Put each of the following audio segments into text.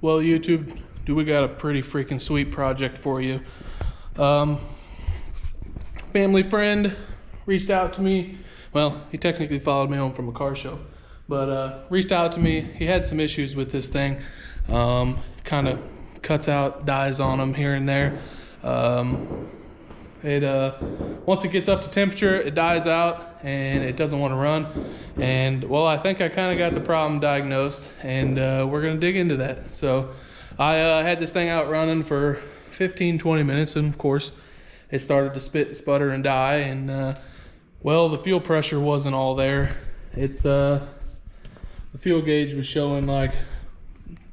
Well, YouTube, we got a pretty freaking sweet project for you. Family friend reached out to me. Well, he technically followed me home from a car show, but reached out to me. He had some issues with this thing. Kind of cuts out, dies on him here and there. Once it gets up to temperature, it dies out and it doesn't want to run. And well, I think I kind of got the problem diagnosed, and we're going to dig into that. So I had this thing out running for 15-20 minutes, and of course it started to spit, sputter, and die. And well, the fuel pressure wasn't all there. It's the fuel gauge was showing like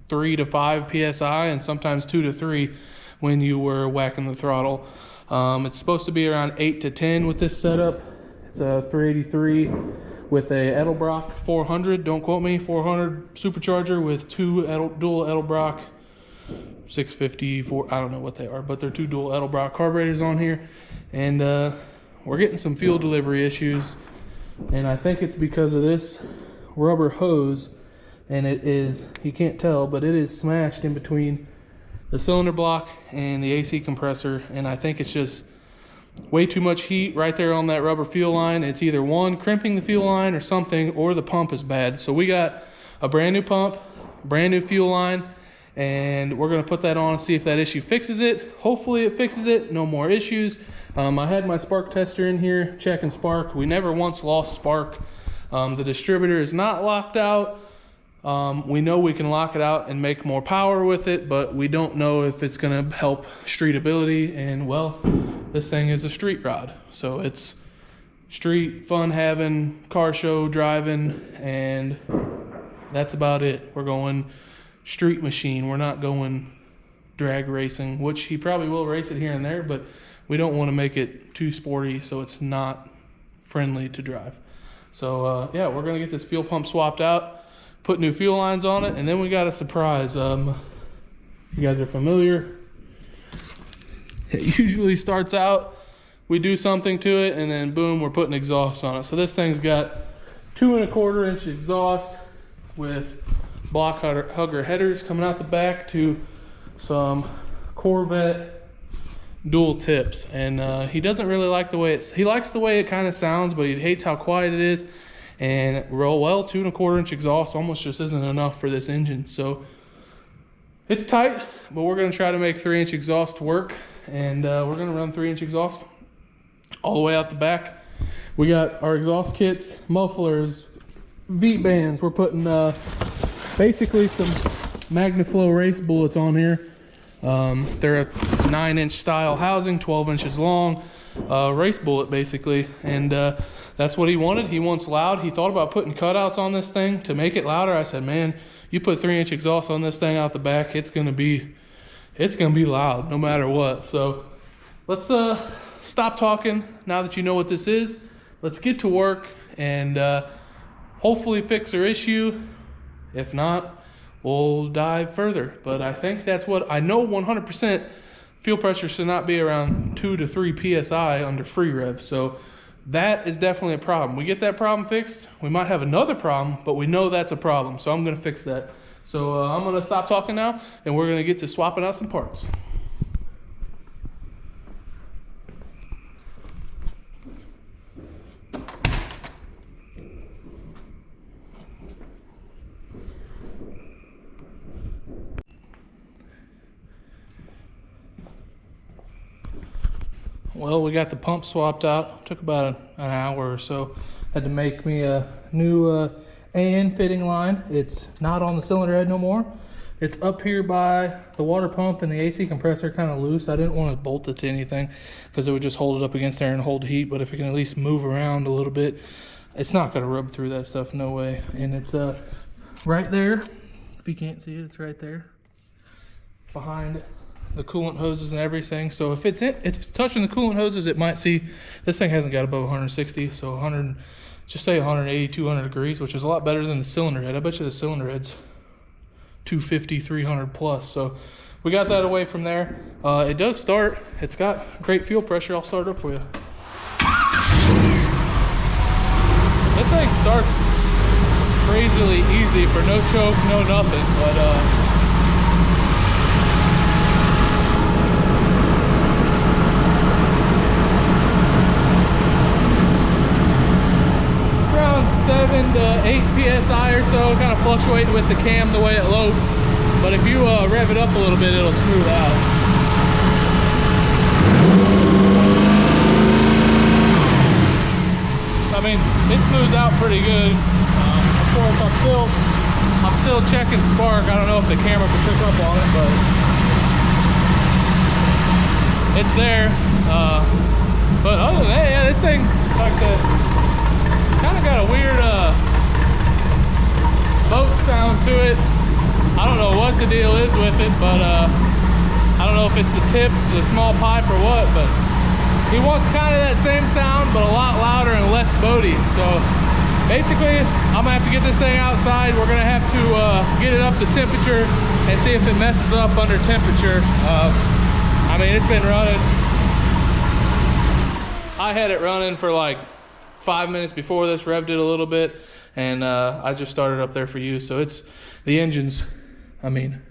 3 to 5 psi, and sometimes 2 to 3 when you were whacking the throttle. It's supposed to be around 8 to 10 with this setup. It's a 383 with a Edelbrock 400, don't quote me, 400 supercharger with two dual Edelbrock 654, I don't know what they are, but they're two dual Edelbrock carburetors on here. And we're getting some fuel delivery issues, and I think it's because of this rubber hose, and it is, you can't tell, but it is smashed in between the cylinder block and the AC compressor, and I think it's just way too much heat right there on that rubber fuel line. It's either one, crimping the fuel line or something, or the pump is bad. So we got a brand new pump, brand new fuel line, and we're gonna put that on and see if that issue fixes it. Hopefully it fixes it, no more issues. I had my spark tester in here checking spark. We never once lost spark. The distributor is not locked out. We know we can lock it out and make more power with it, but we don't know if it's gonna help streetability. And well, this thing is a street rod. So it's street, fun having, car show driving, and that's about it. We're going street machine. We're not going drag racing, which he probably will race it here and there, but we don't want to make it too sporty so it's not friendly to drive. So yeah, we're gonna get this fuel pump swapped out, put new fuel lines on it, and then we got a surprise. You guys are familiar. It usually starts out, we do something to it, and then boom, we're putting exhaust on it. So this thing's got 2 1/4 inch exhaust with block hugger headers coming out the back to some Corvette dual tips. And he doesn't really like the way he likes the way it kind of sounds, but he hates how quiet it is. And well, 2 1/4 inch exhaust almost just isn't enough for this engine. So it's tight, but we're gonna try to make 3-inch exhaust work. And we're gonna run 3-inch exhaust all the way out the back. We got our exhaust kits, mufflers, V-bands. We're putting basically some MagnaFlow race bullets on here. They're a 9-inch style housing, 12 inches long, race bullet basically. And that's what he wanted. He wants loud. He thought about putting cutouts on this thing to make it louder. I said, man, you put 3-inch exhaust on this thing out the back, it's gonna be loud no matter what. So let's stop talking now that you know what this is. Let's get to work and hopefully fix our issue. If not, we'll dive further. But I think that's what I know 100%. Fuel pressure should not be around 2 to 3 psi under free rev. So that is definitely a problem. We get that problem fixed, we might have another problem, but we know that's a problem. So I'm gonna fix that. So I'm gonna stop talking now, and we're gonna get to swapping out some parts. Well, we got the pump swapped out. Took about an hour or so. Had to make me a new AN fitting line. It's not on the cylinder head no more. It's up here by the water pump, and the AC compressor kind of loose. I didn't want to bolt it to anything because it would just hold it up against there and hold heat. But if it can at least move around a little bit, it's not going to rub through that stuff, no way. And it's right there. If you can't see it, it's right there behind the coolant hoses and everything. So if it's touching the coolant hoses, it might see this thing hasn't got above 160, so 100, just say 180, 200 degrees, which is a lot better than the cylinder head. I bet you the cylinder head's 250, 300 plus. So we got that away from there. It does start. It's got great fuel pressure. I'll start it up for you. This thing starts crazily easy for no choke, no nothing, but 8 psi or so, kind of fluctuating with the cam the way it lopes. But if you rev it up a little bit, it'll smooth out. I mean, it smooths out pretty good. Of course, I'm still checking spark. I don't know if the camera can pick up on it, but it's there. But other than that, yeah, this thing, like that, kind of got a weird boat sound to it. I don't know what the deal is with it, but I don't know if it's the tips, the small pipe, or what, but he wants kind of that same sound, but a lot louder and less boaty. So basically, I'm gonna have to get this thing outside. We're gonna have to get it up to temperature and see if it messes up under temperature. I mean, it's been running. I had it running for like 5 minutes before this, revved it a little bit, and I just started up there for you. So it's, the engine's, I mean,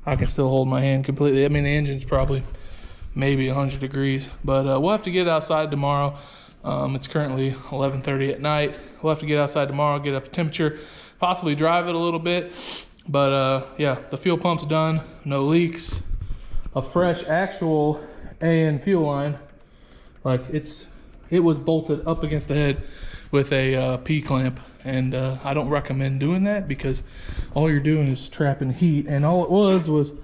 I can still hold my hand completely. I mean, the engine's probably maybe 100 degrees, but we'll have to get outside tomorrow. It's currently 11:30 at night. We'll have to get outside tomorrow, get up to temperature, possibly drive it a little bit. But yeah, the fuel pump's done, no leaks. A fresh actual AN fuel line, like it was bolted up against the head with a P-clamp, and I don't recommend doing that because all you're doing is trapping heat, and all it was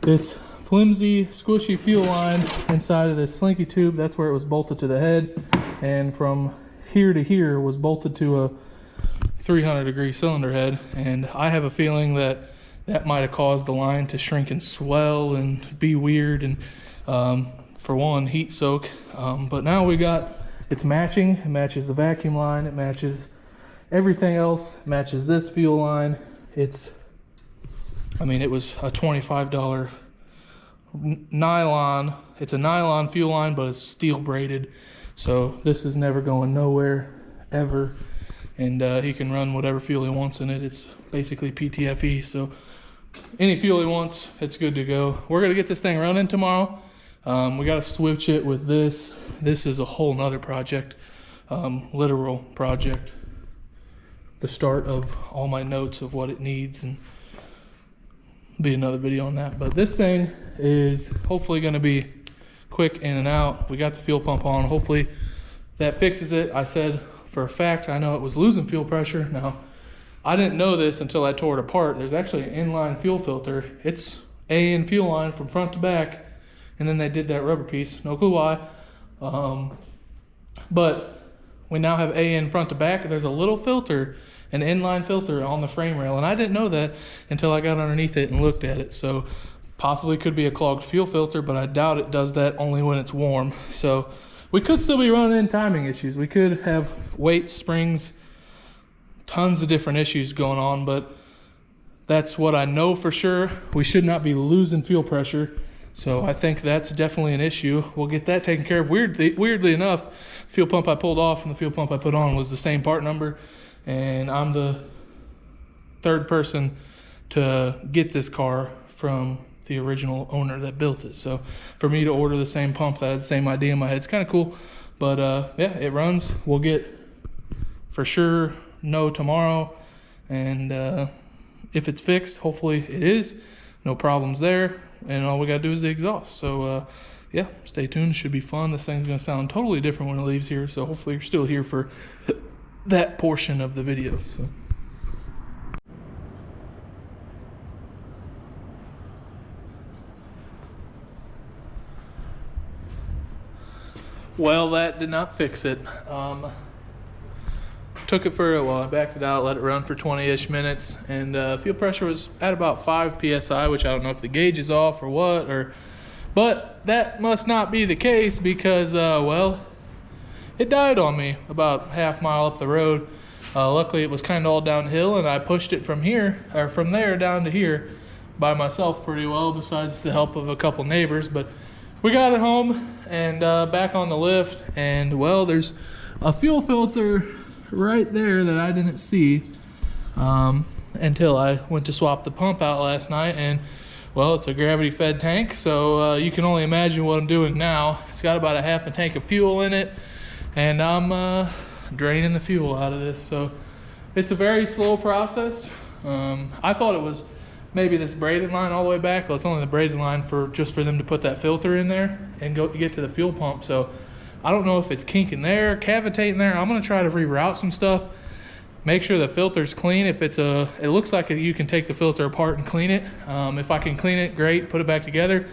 this flimsy, squishy fuel line inside of this slinky tube. That's where it was bolted to the head, and from here to here was bolted to a 300-degree cylinder head. And I have a feeling that might have caused the line to shrink and swell and be weird, and for one, heat soak. But now we got, it's matching. It matches the vacuum line. It matches everything else. It matches this fuel line. It's, I mean, it was a $25 nylon. It's a nylon fuel line, but it's steel braided, so this is never going nowhere ever, and he can run whatever fuel he wants in it. It's basically PTFE, so any fuel he wants, it's good to go. We're gonna get this thing running tomorrow. We got to switch it with this. This is a whole nother project, literal project, the start of all my notes of what it needs, and be another video on that. But this thing is hopefully going to be quick in and out. We got the fuel pump on. Hopefully that fixes it. I said for a fact I know it was losing fuel pressure. Now, I didn't know this until I tore it apart. There's actually an inline fuel filter. It's AN fuel line from front to back, and then they did that rubber piece. No clue why. But we now have AN front to back. There's a little filter, an inline filter on the frame rail, and I didn't know that until I got underneath it and looked at it. So possibly could be a clogged fuel filter, but I doubt it does that only when it's warm. So we could still be running into timing issues. We could have weight, springs, tons of different issues going on, but that's what I know for sure. We should not be losing fuel pressure. So I think that's definitely an issue. We'll get that taken care of. Weirdly enough, fuel pump I pulled off and the fuel pump I put on was the same part number, and I'm the third person to get this car from the original owner that built it. So for me to order the same pump that had the same idea in my head, it's kind of cool. But yeah, it runs. We'll get for sure no tomorrow, and if it's fixed, hopefully it is. No problems there, and all we gotta do is the exhaust. So yeah, stay tuned. It should be fun. This thing's gonna sound totally different when it leaves here, so hopefully you're still here for that portion of the video. So well, that did not fix it. Took it for, well, I backed it out, let it run for 20-ish minutes, and fuel pressure was at about 5 psi, which I don't know if the gauge is off or what, but that must not be the case because, well, it died on me about half mile up the road. Luckily, it was kind of all downhill, and I pushed it from there down to here by myself pretty well, besides the help of a couple neighbors. But we got it home and back on the lift, and well, there's a fuel filter right there that I didn't see until I went to swap the pump out last night, and well, it's a gravity fed tank, so you can only imagine what I'm doing now. It's got about a half a tank of fuel in it, and I'm draining the fuel out of this. So it's a very slow process. I thought it was maybe this braided line all the way back. Well, it's only the braided line just for them to put that filter in there and get to the fuel pump. So I don't know if it's kinking there, cavitating there. I'm gonna try to reroute some stuff, make sure the filter's clean. If it's it looks like you can take the filter apart and clean it. If I can clean it, great, put it back together.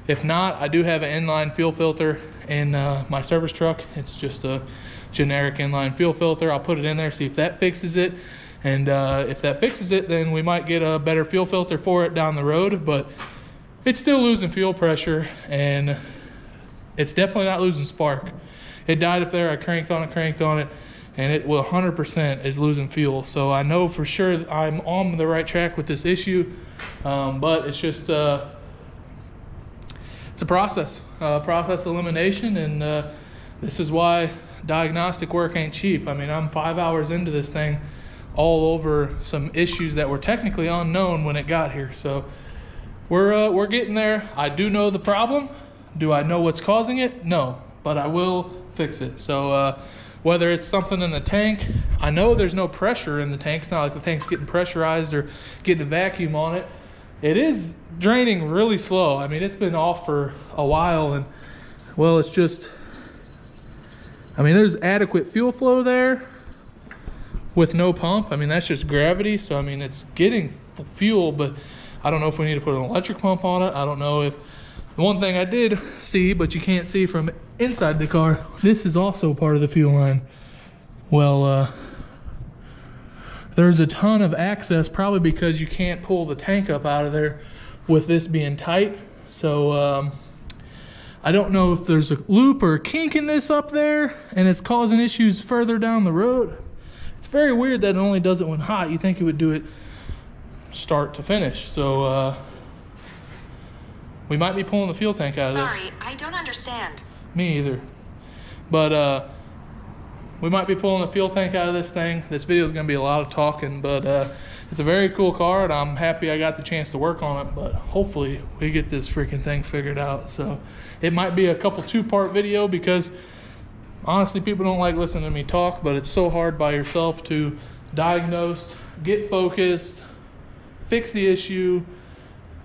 If not, I do have an inline fuel filter in my service truck. It's just a generic inline fuel filter. I'll put it in there, see if that fixes it. And if that fixes it, then we might get a better fuel filter for it down the road. But it's still losing fuel pressure, and it's definitely not losing spark. It died up there. I cranked on it, and it will 100% is losing fuel. So I know for sure I'm on the right track with this issue, but it's just it's a process elimination, and this is why diagnostic work ain't cheap. I mean, I'm 5 hours into this thing, all over some issues that were technically unknown when it got here. So we're getting there. I do know the problem. Do I know what's causing it? No, but I will fix it. So whether it's something in the tank, I know there's no pressure in the tank. It's not like the tank's getting pressurized or getting a vacuum on it. It is draining really slow. I mean, it's been off for a while, and well, it's just, I mean, there's adequate fuel flow there with no pump. I mean, that's just gravity. So, I mean, it's getting fuel, but I don't know if we need to put an electric pump on it. I don't know if, the one thing I did see, but you can't see from inside the car, this is also part of the fuel line. Well, there's a ton of access, probably because you can't pull the tank up out of there with this being tight. So I don't know if there's a loop or a kink in this up there and it's causing issues further down the road. It's very weird that it only does it when hot. You think it would do it start to finish. So we might be pulling the fuel tank out of this. Sorry, I don't understand. Me either. But we might be pulling the fuel tank out of this thing. This video is going to be a lot of talking, but it's a very cool car, and I'm happy I got the chance to work on it. But hopefully we get this freaking thing figured out. So it might be a couple two-part video, because honestly, people don't like listening to me talk, but it's so hard by yourself to diagnose, get focused, fix the issue,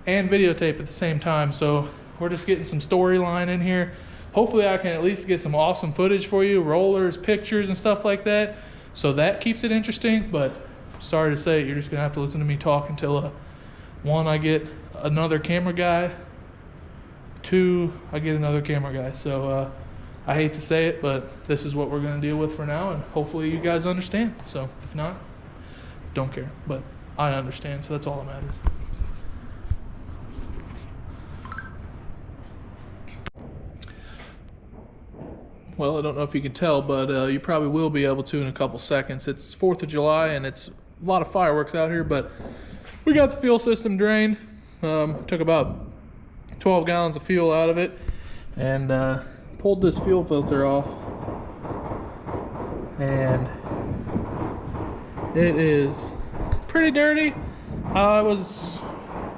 and videotape at the same time. So we're just getting some storyline in here. Hopefully I can at least get some awesome footage for you, rollers, pictures, and stuff like that. So that keeps it interesting, but sorry to say, you're just gonna have to listen to me talk until one, I get another camera guy, two, I get another camera guy. So I hate to say it, but this is what we're gonna deal with for now, and hopefully you guys understand. So if not, don't care, but I understand, so that's all that matters. Well, I don't know if you can tell, but you probably will be able to in a couple seconds. It's 4th of July, and it's a lot of fireworks out here, but we got the fuel system drained. Took about 12 gallons of fuel out of it, and pulled this fuel filter off. And it is pretty dirty. I was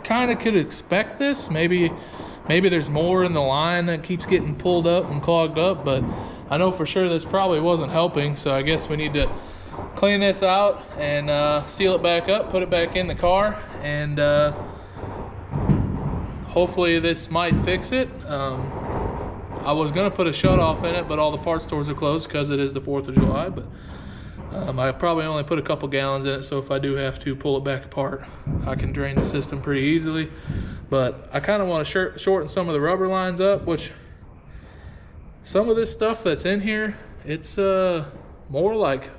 kind of could expect this. Maybe there's more in the line that keeps getting pulled up and clogged up, but I know for sure this probably wasn't helping. So I guess we need to clean this out and seal it back up, put it back in the car, and hopefully this might fix it. I was gonna put a shut off in it, but all the parts stores are closed because it is the 4th of July. But I probably only put a couple gallons in it, so if I do have to pull it back apart, I can drain the system pretty easily. But I kind of want to shorten some of the rubber lines up, which some of this stuff that's in here, it's more like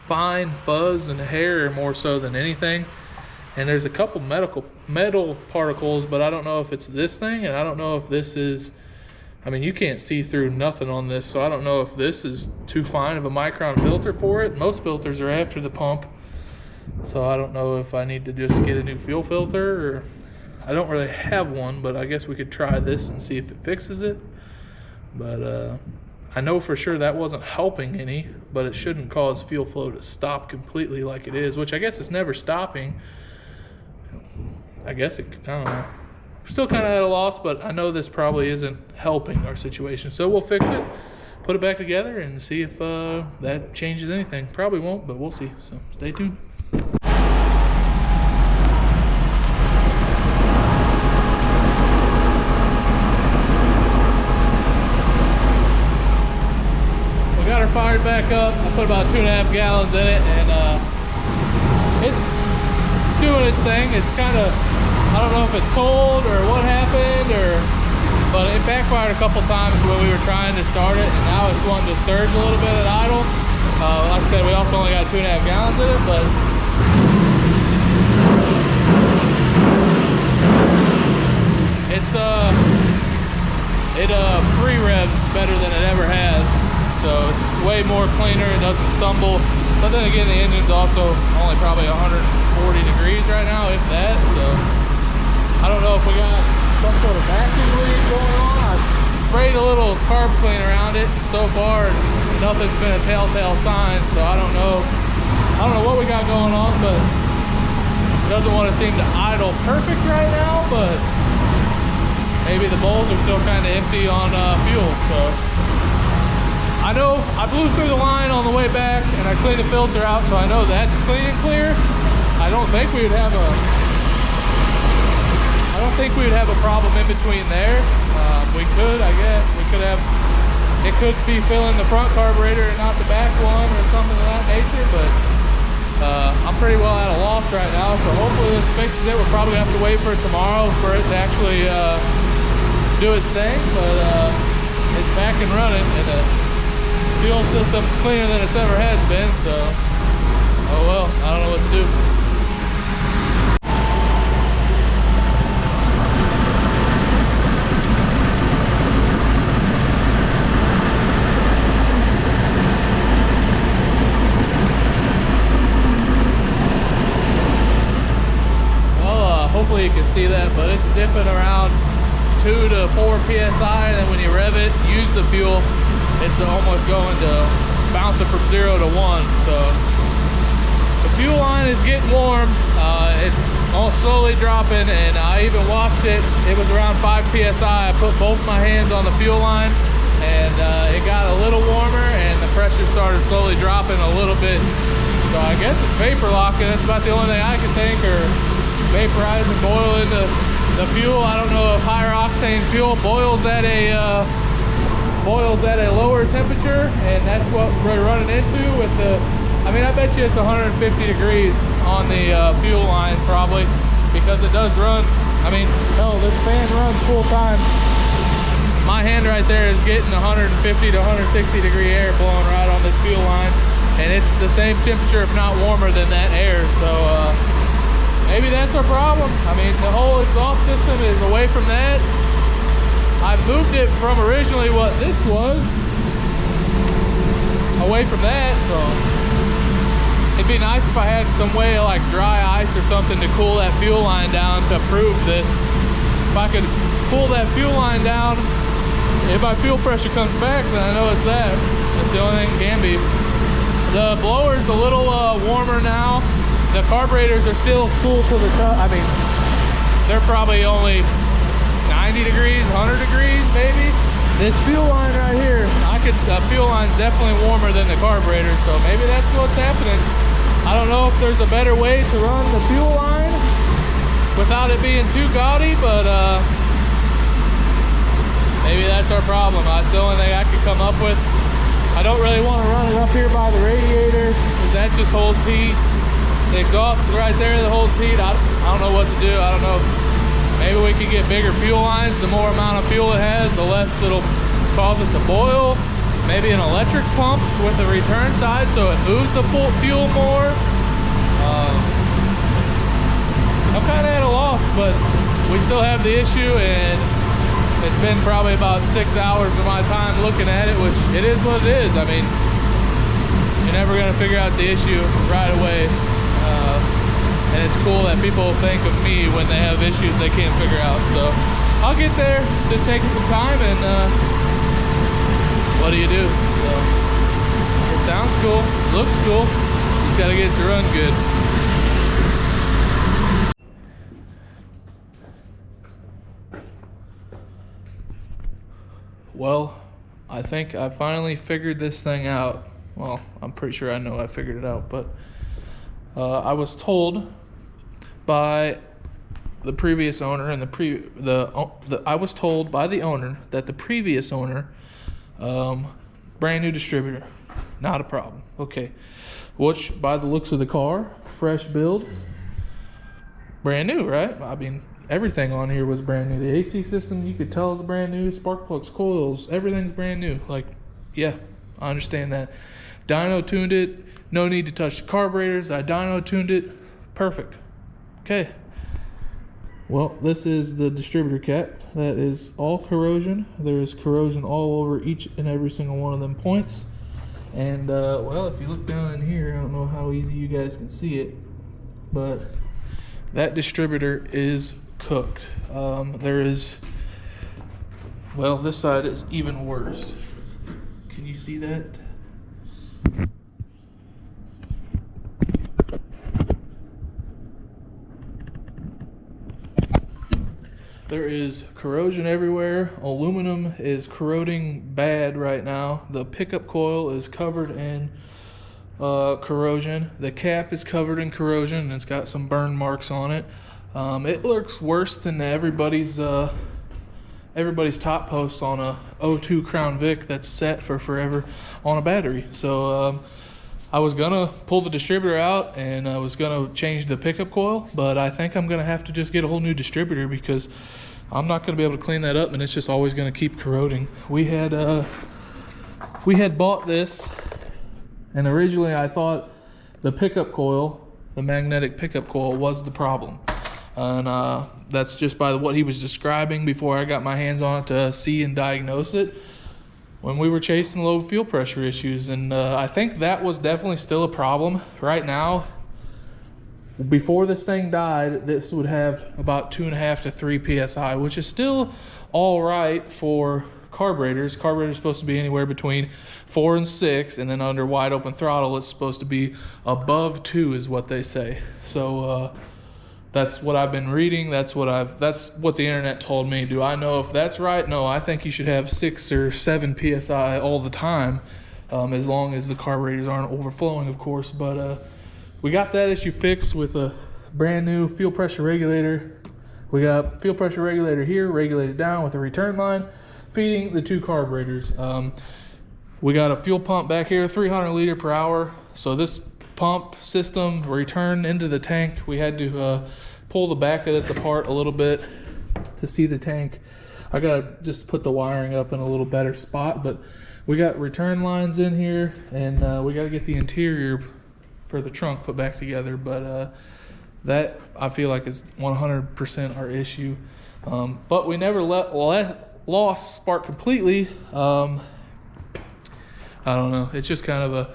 fine fuzz and hair more so than anything. And there's a couple metal particles, but I don't know if it's this thing, and I don't know if this is, I mean, you can't see through nothing on this, so I don't know if this is too fine of a micron filter for it. Most filters are after the pump, so I don't know if I need to just get a new fuel filter, or I don't really have one, but I guess we could try this and see if it fixes it. But I know for sure that wasn't helping any, but it shouldn't cause fuel flow to stop completely like it is, which I guess it's never stopping. I guess it, I don't know. Still kind of at a loss, but I know this probably isn't helping our situation. So we'll fix it, put it back together and see if that changes anything. Probably won't, but we'll see. So stay tuned. Got her fired back up. I put about 2.5 gallons in it, and it's doing its thing. It's kind of, I don't know if it's cold or what happened, but it backfired a couple times when we were trying to start it, and now it's wanting to surge a little bit at idle. Like I said, we also only got 2.5 gallons in it, but it's it pre-revs better than it ever has. So it's way more cleaner, it doesn't stumble. But then again, the engine's also only probably 140 degrees right now, if that. So I don't know if we got some sort of vacuum leak going on. I sprayed a little carb clean around it. So far, nothing's been a telltale sign. So I don't know what we got going on, but it doesn't want to seem to idle perfect right now. But maybe the bowls are still kind of empty on fuel. So I know I blew through the line on the way back and I cleaned the filter out, so I know that's clean and clear. I don't think we would have a problem in between there. We could, I guess. It could be filling the front carburetor and not the back one or something of that nature, but I'm pretty well at a loss right now, so hopefully this fixes it. We'll probably have to wait for tomorrow for it to actually do its thing, but it's back and running, and the fuel system's cleaner than it's ever has been, so oh well, I don't know what to do. Well, hopefully you can see that, but it's dipping around 2 to 4 psi, and then when you rev it, use the fuel, it's almost going to bounce it from 0 to 1. So the fuel line is getting warm. It's all slowly dropping, and I even watched it. It was around 5 psi. I put both my hands on the fuel line, and it got a little warmer, and the pressure started slowly dropping a little bit. So I guess it's vapor locking. That's about the only thing I can think, or vaporizing, boiling the fuel. I don't know if higher octane fuel boils at a lower temperature, and that's what we're running into with the, I mean, I bet you it's 150 degrees on the fuel line probably, because it does run. I mean, hell, this fan runs full time. My hand right there is getting 150 to 160 degree air blowing right on this fuel line, and it's the same temperature, if not warmer than that air. So maybe that's our problem. I mean, the whole exhaust system is away from that. I moved it from originally what this was away from that, so it'd be nice if I had some way of like dry ice or something to cool that fuel line down to prove this. If I could cool that fuel line down, if my fuel pressure comes back, then I know it's that. That's the only thing it can be. The blower's a little warmer now. The carburetors are still cool to the top. I mean, they're probably only 90 degrees, 100 degrees maybe. This fuel line right here, the fuel line's definitely warmer than the carburetor, so maybe that's what's happening. I don't know if there's a better way to run the fuel line without it being too gaudy, but maybe that's our problem. That's the only thing I could come up with. I don't really want to run it up here by the radiator, because that just holds heat. The exhaust is right there that holds heat. I don't know what to do. I don't know. Maybe we could get bigger fuel lines. The more amount of fuel it has, the less it'll cause it to boil. Maybe an electric pump with the return side so it moves the fuel more. I'm kind of at a loss, but we still have the issue, and it's been probably about 6 hours of my time looking at it, which it is what it is. I mean, you're never going to figure out the issue right away. And it's cool that people think of me when they have issues they can't figure out. So I'll get there. Just taking some time, and what do you do? So, it sounds cool, looks cool. Just gotta get it to run good. Well, I think I finally figured this thing out. Well, I'm pretty sure I know I figured it out, but I was told by the previous owner and I was told by the owner that the previous owner, brand new distributor, not a problem. Okay, which by the looks of the car, fresh build, brand new, right? I mean, everything on here was brand new. The AC system, you could tell is brand new. Spark plugs, coils, everything's brand new. Like, yeah, I understand that. Dyno tuned it. No need to touch the carburetors. I dyno tuned it. Perfect. Okay. Well, this is the distributor cap. That is all corrosion. There is corrosion all over each and every single one of them points. And, well, if you look down in here, I don't know how easy you guys can see it, but that distributor is cooked. There is, well, this side is even worse. Can you see that? There is corrosion everywhere. Aluminum is corroding bad right now. The pickup coil is covered in corrosion. The cap is covered in corrosion and it's got some burn marks on it. It looks worse than everybody's top post on a 02 Crown Vic that's set for forever on a battery. So I was gonna pull the distributor out and I was gonna change the pickup coil, but I think I'm gonna have to just get a whole new distributor because I'm not gonna be able to clean that up and it's just always gonna keep corroding. We had bought this, and originally I thought the pickup coil, the magnetic pickup coil, was the problem. And that's just by what he was describing before I got my hands on it to see and diagnose it, when we were chasing low fuel pressure issues. And I think that was definitely still a problem. Right now, before this thing died, this would have about 2.5 to 3 PSI, which is still all right for carburetors. Carburetors supposed to be anywhere between 4 and 6, and then under wide open throttle, it's supposed to be above 2 is what they say. So that's what I've been reading. That's what the internet told me. Do I know if that's right? No, I think you should have 6 or 7 PSI all the time, as long as the carburetors aren't overflowing, of course. But we got that issue fixed with a brand new fuel pressure regulator. We got fuel pressure regulator here, regulated down with a return line, feeding the 2 carburetors. We got a fuel pump back here, 300 liter per hour. So this pump system returned into the tank. We had to pull the back of this apart a little bit to see the tank. I gotta just put the wiring up in a little better spot, but we got return lines in here, and we gotta get the interior for the trunk put back together. But that I feel like is 100% our issue. But we never lost spark completely. I don't know. It's just kind of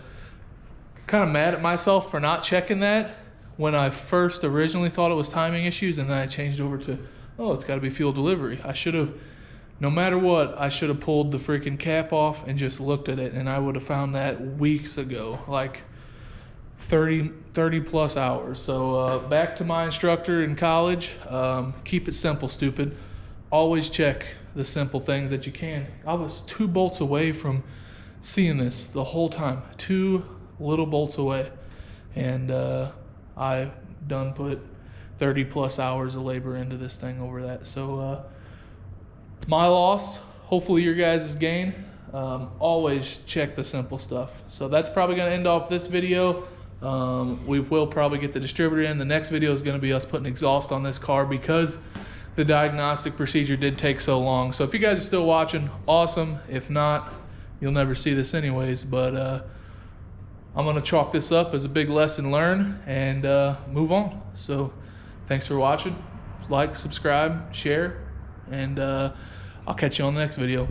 mad at myself for not checking that when I first originally thought it was timing issues, and then I changed over to, oh, it's got to be fuel delivery. I should have, no matter what, I should have pulled the freaking cap off and just looked at it, and I would have found that weeks ago, like 30 plus hours. So back to my instructor in college, keep it simple, stupid. Always check the simple things that you can. I was 2 bolts away from seeing this the whole time, 2 little bolts away, and I done put 30 plus hours of labor into this thing over that. So my loss, hopefully your guys' gain. Always check the simple stuff. So that's probably going to end off this video. We will probably get the distributor in. The next video is going to be us putting exhaust on this car because the diagnostic procedure did take so long. So if you guys are still watching, awesome. If not, you'll never see this anyways. But I'm going to chalk this up as a big lesson learned and move on. So thanks for watching. Like, subscribe, share, and I'll catch you on the next video.